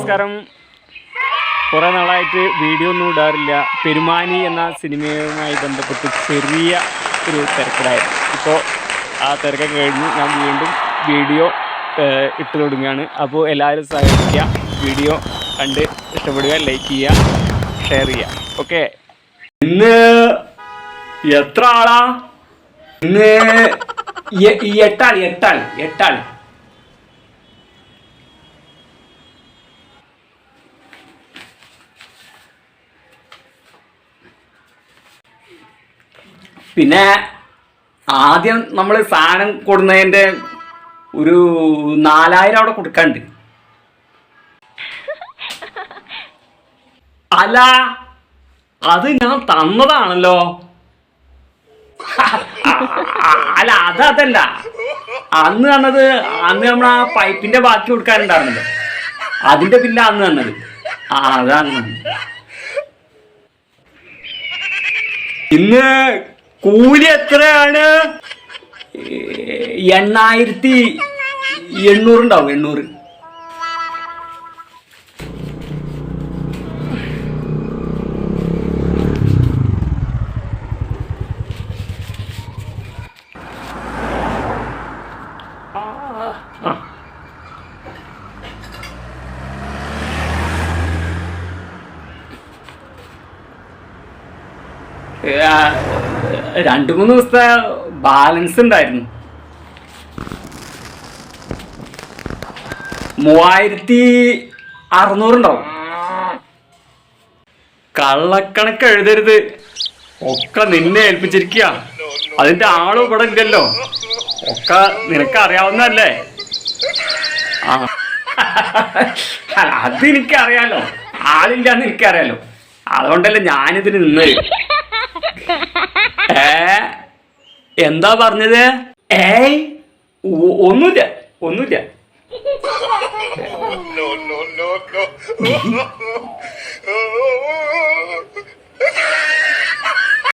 നമസ്കാരം. കുറേ നാളായിട്ട് വീഡിയോ ഒന്നും ഇടാറില്ല. പെരുമാനി എന്ന സിനിമയുമായി ബന്ധപ്പെട്ട് ചെറിയ ഒരു തിരക്കിലായിരുന്നു. ഇപ്പോൾ ആ തിരക്കൊക്കെ കഴിഞ്ഞ് ഞാൻ വീണ്ടും വീഡിയോ ഇട്ട് തുടങ്ങുകയാണ്. അപ്പോൾ എല്ലാവരും സഹായിക്കുക, വീഡിയോ കണ്ട് ഇഷ്ടപ്പെടുക, ലൈക്ക് ചെയ്യുക, ഷെയർ ചെയ്യുക. ഓക്കെ, ഇന്ന് എത്ര ആളാ? ഇന്ന് എട്ടാൾ. പിന്നെ ആദ്യം നമ്മൾ സാധനം കൊടുക്കുന്നതിൻ്റെ ഒരു 4000 അവിടെ കൊടുക്കാണ്ട്. അല്ല, അത് ഞാൻ തന്നതാണല്ലോ. അല്ല, അതല്ല, അന്ന് തന്നത് നമ്മൾ ആ പൈപ്പിന്റെ ബാക്കി കൊടുക്കാനുണ്ടായിരുന്നല്ലോ, അതിന്റെ ബില്ല അന്ന് തന്നത്. അതാണ്. ഇന്ന് കൂലി എത്രയാണ്? 8800 ഉണ്ടാവും. 800. രണ്ട് മൂന്ന് ദിവസത്തെ ബാലൻസ് ഉണ്ടായിരുന്നു. 3600 ഉണ്ടാവും. കള്ളക്കണക്ക് എഴുതരുത്, ഒക്കെ നിന്നെ ഏൽപ്പിച്ചിരിക്കുക. അതിന്റെ ആളും ഇവിടെ ഇല്ലല്ലോ, ഒക്കെ നിനക്ക് അറിയാവുന്നതല്ലേ. അത് എനിക്കറിയാലോ, ആളില്ലാന്ന് എനിക്കറിയാലോ. അതുകൊണ്ടല്ലേ ഞാനിതിന് നിന്നത്. എന്താ പറഞ്ഞത്? ഒന്നുമില്ല.